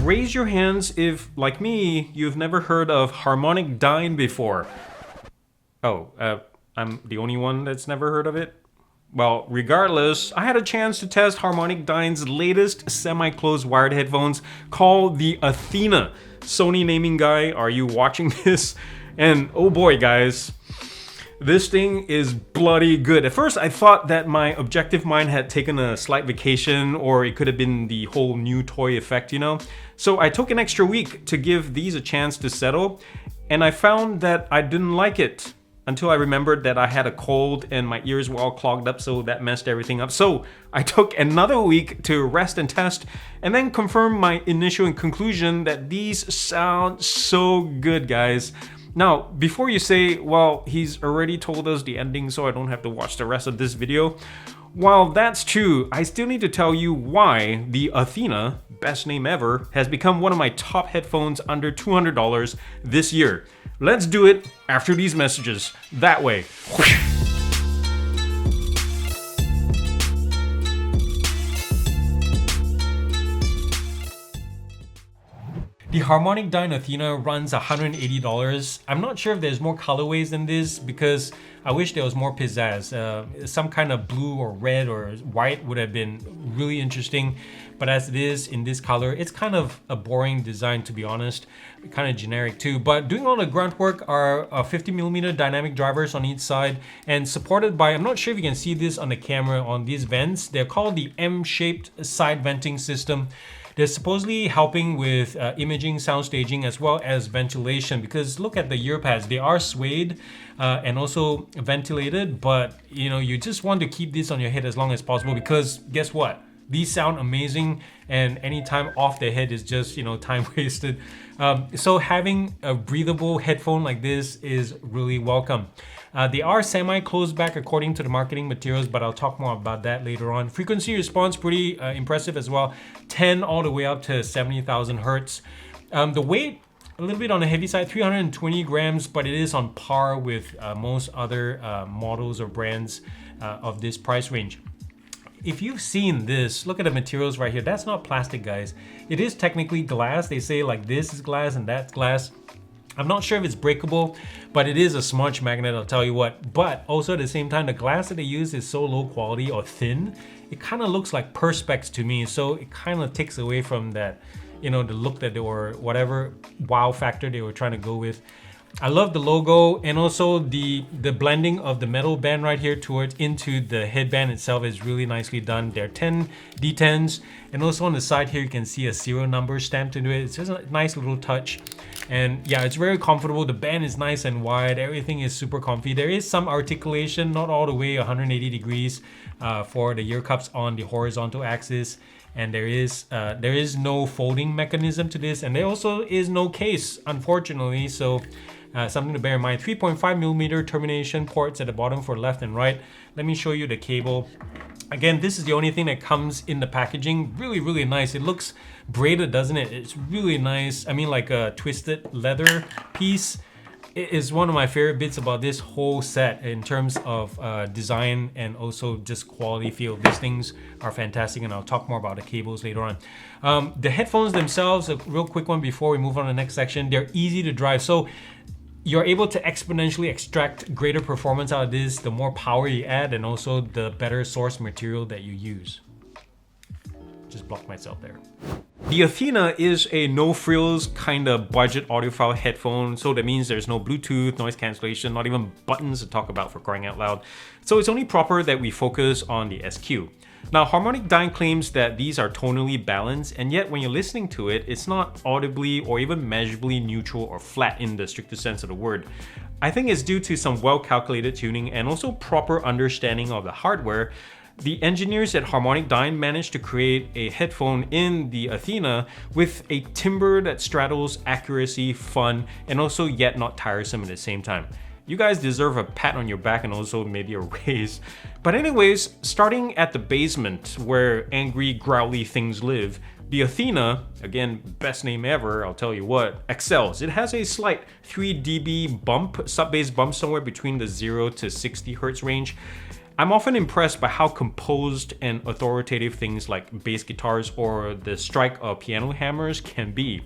raise your hands if, like me, you've never heard of HarmonicDyne before. Oh, I'm the only one that's never heard of it? Well, regardless, I had a chance to test HarmonicDyne's latest semi-closed wired headphones called the Athena. Sony naming guy, are you watching this? And oh boy, guys, this thing is bloody good. At first, I thought that my objective mind had taken a slight vacation, or it could have been the whole new toy effect, you know? So I took an extra week to give these a chance to settle, and I found that I didn't like it. Until I remembered that I had a cold and my ears were all clogged up, so that messed everything up. So I took another week to rest and test, and then confirm my initial conclusion that these sound so good, guys. Now, before you say, well, he's already told us the ending, so I don't have to watch the rest of this video. While that's true, I still need to tell you why the Athena, best name ever, has become one of my top headphones under $200 this year. Let's do it after these messages. That way. The HarmonicDyne Athena runs $180. I'm not sure if there's more colorways than this because I wish there was more pizzazz. Some kind of blue or red or white would have been really interesting. But as it is in this color, it's kind of a boring design, to be honest. Kind of generic too. But doing all the grunt work are 50mm dynamic drivers on each side and supported by, I'm not sure if you can see this on the camera on these vents. They're called the M-shaped side venting system. They're supposedly helping with imaging, sound staging, as well as ventilation, because look at the ear pads. They are suede and also ventilated, but you know, you just want to keep this on your head as long as possible because guess what? These sound amazing, and any time off the head is just, you know, time wasted. So having a breathable headphone like this is really welcome. They are semi-closed back according to the marketing materials, but I'll talk more about that later on. Frequency response, pretty impressive as well. 10 all the way up to 70,000 hertz. The weight, a little bit on the heavy side, 320 grams, but it is on par with most other models or brands of this price range. If you've seen this, look at the materials right here. That's not plastic, guys. It is technically glass. They say like this is glass and that's glass. I'm not sure if it's breakable, but it is a smudge magnet, I'll tell you what. But also at the same time, the glass that they use is so low quality or thin, it kind of looks like Perspex to me. So it kind of takes away from that, you know, the look that they were, whatever wow factor they were trying to go with. I love the logo, and also the blending of the metal band right here towards into the headband itself is really nicely done. They're 10 D10s, and also on the side here you can see a serial number stamped into it. It's just a nice little touch, and yeah, it's very comfortable. The band is nice and wide. Everything is super comfy. There is some articulation, not all the way 180 degrees for the ear cups on the horizontal axis. And there is no folding mechanism to this, and there also is no case, unfortunately. So something to bear in mind. 3.5mm termination ports at the bottom for left and right. Let me show you the cable. Again, this is the only thing that comes in the packaging. Really, really nice. It looks braided, doesn't it? It's really nice. I mean, like a twisted leather piece. It is one of my favorite bits about this whole set in terms of design and also just quality feel. These things are fantastic, and I'll talk more about the cables later on. The headphones themselves, a real quick one before we move on to the next section. They're easy to drive. So you're able to exponentially extract greater performance out of this, the more power you add, and also the better source material that you use. Just blocked myself there. The Athena is a no-frills kind of budget audiophile headphone, so that means there's no Bluetooth, noise cancellation, not even buttons to talk about for crying out loud. So it's only proper that we focus on the SQ. Now, HarmonicDyne claims that these are tonally balanced, and yet when you're listening to it, it's not audibly or even measurably neutral or flat in the strictest sense of the word. I think it's due to some well-calculated tuning and also proper understanding of the hardware. The engineers at HarmonicDyne managed to create a headphone in the Athena with a timbre that straddles accuracy, fun, and also yet not tiresome at the same time. You guys deserve a pat on your back and also maybe a raise. But anyways, starting at the basement where angry, growly things live, the Athena, again, best name ever, I'll tell you what, excels. It has a slight 3 dB bump, sub-bass bump somewhere between the 0 to 60 hertz range. I'm often impressed by how composed and authoritative things like bass guitars or the strike of piano hammers can be.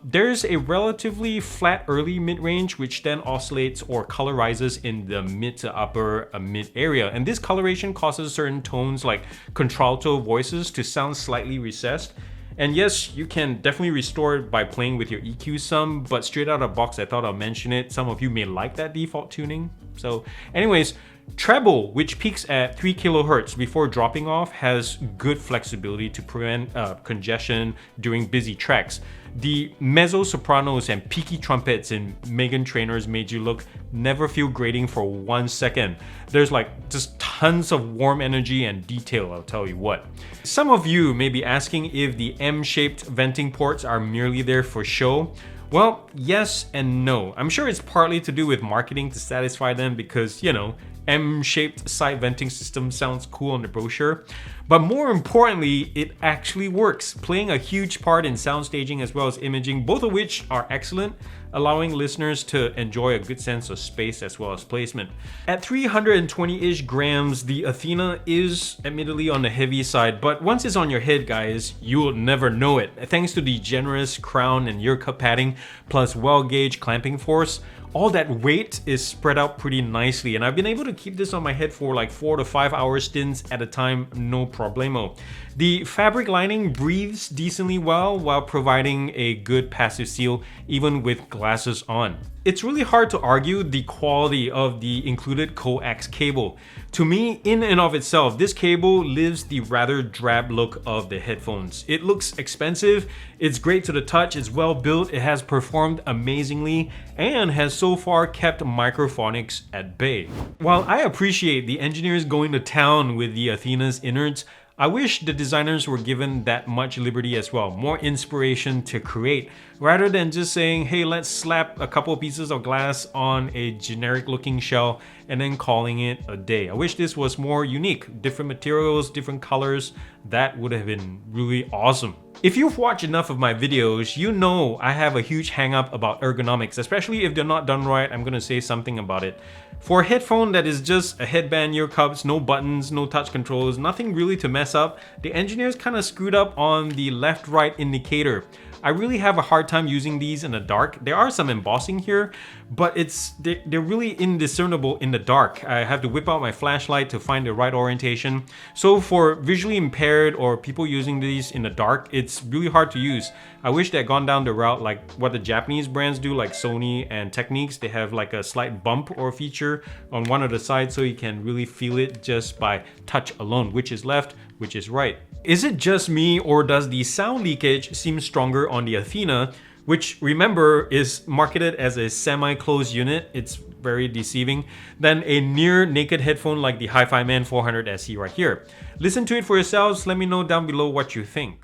There's a relatively flat early mid-range, which then oscillates or colorizes in the mid to upper mid area. And this coloration causes certain tones like contralto voices to sound slightly recessed. And yes, you can definitely restore it by playing with your EQ some, but straight out of the box, I thought I'll mention it. Some of you may like that default tuning. So anyways, treble, which peaks at 3 kilohertz before dropping off, has good flexibility to prevent congestion during busy tracks. The mezzo-sopranos and peaky trumpets in Meghan Trainor's Made You Look never feel grating for 1 second. There's like just tons of warm energy and detail, I'll tell you what. Some of you may be asking if the M-shaped venting ports are merely there for show. Well, yes and no. I'm sure it's partly to do with marketing to satisfy them because, you know, M-shaped side venting system sounds cool on the brochure. But more importantly, it actually works, playing a huge part in sound staging as well as imaging, both of which are excellent, allowing listeners to enjoy a good sense of space as well as placement. At 320-ish grams, the Athena is admittedly on the heavy side, but once it's on your head, guys, you'll never know it. Thanks to the generous crown and GearUP padding, plus well-gauged clamping force, all that weight is spread out pretty nicely, and I've been able to keep this on my head for like 4 to 5 hour stints at a time, no problemo. The fabric lining breathes decently well while providing a good passive seal even with glasses on. It's really hard to argue the quality of the included coax cable. To me, in and of itself, this cable lives the rather drab look of the headphones. It looks expensive, it's great to the touch, it's well built, it has performed amazingly, and has so far kept microphonics at bay. While I appreciate the engineers going to town with the Athena's innards, I wish the designers were given that much liberty as well, more inspiration to create, rather than just saying, hey, let's slap a couple pieces of glass on a generic looking shell and then calling it a day. I wish this was more unique, different materials, different colors. That would have been really awesome. If you've watched enough of my videos, you know I have a huge hang up about ergonomics, especially if they're not done right. I'm gonna say something about it. For a headphone that is just a headband, ear cups, no buttons, no touch controls, nothing really to mess up, the engineers kind of screwed up on the left-right indicator. I really have a hard time using these in the dark. There are some embossing here, but they're really indiscernible in the dark. I have to whip out my flashlight to find the right orientation. So for visually impaired or people using these in the dark, it's really hard to use. I wish they had gone down the route like what the Japanese brands do, like Sony and Technics. They have like a slight bump or feature on one of the sides so you can really feel it just by touch alone, which is left, which is right. Is it just me, or does the sound leakage seem stronger on the Athena, which, remember, is marketed as a semi-closed unit? It's very deceiving, than a near naked headphone like the Hi-Fi Man 400 SE right here? Listen to it for yourselves. Let me know down below what you think.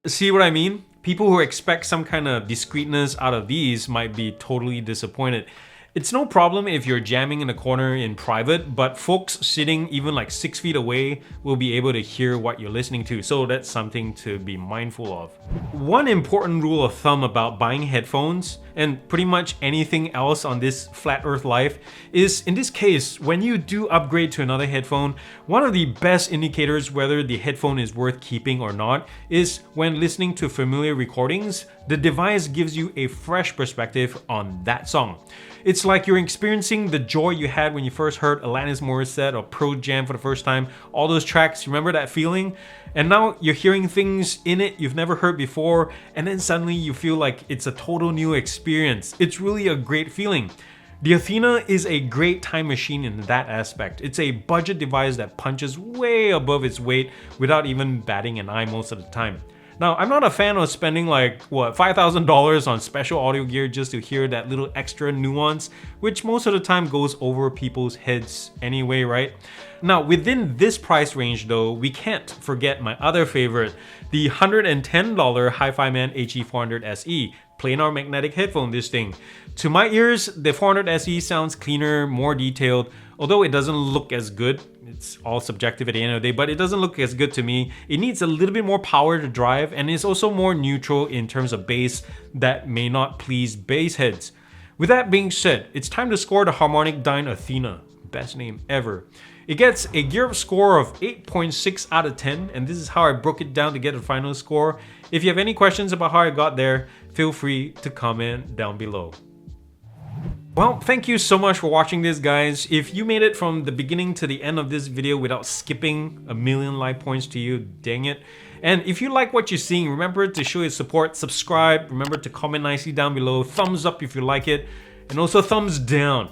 See what I mean? People who expect some kind of discreetness out of these might be totally disappointed. It's no problem if you're jamming in a corner in private, but folks sitting even like 6 feet away will be able to hear what you're listening to, so that's something to be mindful of. One important rule of thumb about buying headphones, and pretty much anything else on this flat earth life, is in this case, when you do upgrade to another headphone, one of the best indicators whether the headphone is worth keeping or not is when listening to familiar recordings, the device gives you a fresh perspective on that song. It's like you're experiencing the joy you had when you first heard Alanis Morissette or Pearl Jam for the first time. All those tracks, remember that feeling? And now you're hearing things in it you've never heard before, and then suddenly you feel like it's a total new experience. It's really a great feeling. The Athena is a great time machine in that aspect. It's a budget device that punches way above its weight without even batting an eye most of the time. Now, I'm not a fan of spending like, what, $5,000 on special audio gear just to hear that little extra nuance, which most of the time goes over people's heads anyway, right? Now, within this price range though, we can't forget my other favorite, the $110 Hi-Fi Man HE400 SE. Planar magnetic headphone, this thing. To my ears, the 400 SE sounds cleaner, more detailed, although it doesn't look as good. It's all subjective at the end of the day, but it doesn't look as good to me. It needs a little bit more power to drive, and it's also more neutral in terms of bass that may not please bass heads. With that being said, it's time to score the HarmonicDyne Athena. Best name ever. It gets a GearUP score of 8.6 out of 10, and this is how I broke it down to get a final score. If you have any questions about how I got there, feel free to comment down below. Well, thank you so much for watching this, guys. If you made it from the beginning to the end of this video without skipping a million like points to you, dang it. And if you like what you're seeing, remember to show your support, subscribe, remember to comment nicely down below, thumbs up if you like it, and also thumbs down.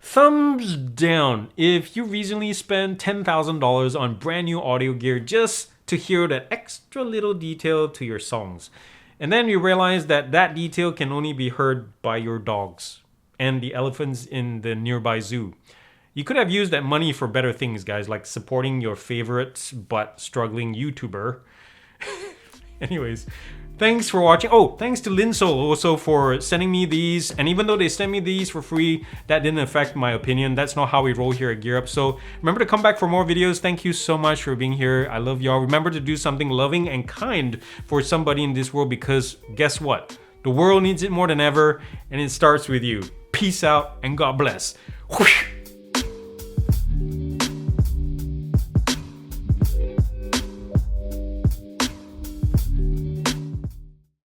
Thumbs down if you recently spent $10,000 on brand new audio gear just to hear that extra little detail to your songs. And then you realize that that detail can only be heard by your dogs and the elephants in the nearby zoo. You could have used that money for better things, guys, like supporting your favorite but struggling YouTuber. Anyways, thanks for watching. Oh, thanks to Linsoul also for sending me these. And even though they sent me these for free, that didn't affect my opinion. That's not how we roll here at GearUP. So remember to come back for more videos. Thank you so much for being here. I love y'all. Remember to do something loving and kind for somebody in this world, because guess what? The world needs it more than ever, and it starts with you. Peace out and God bless. Whoosh.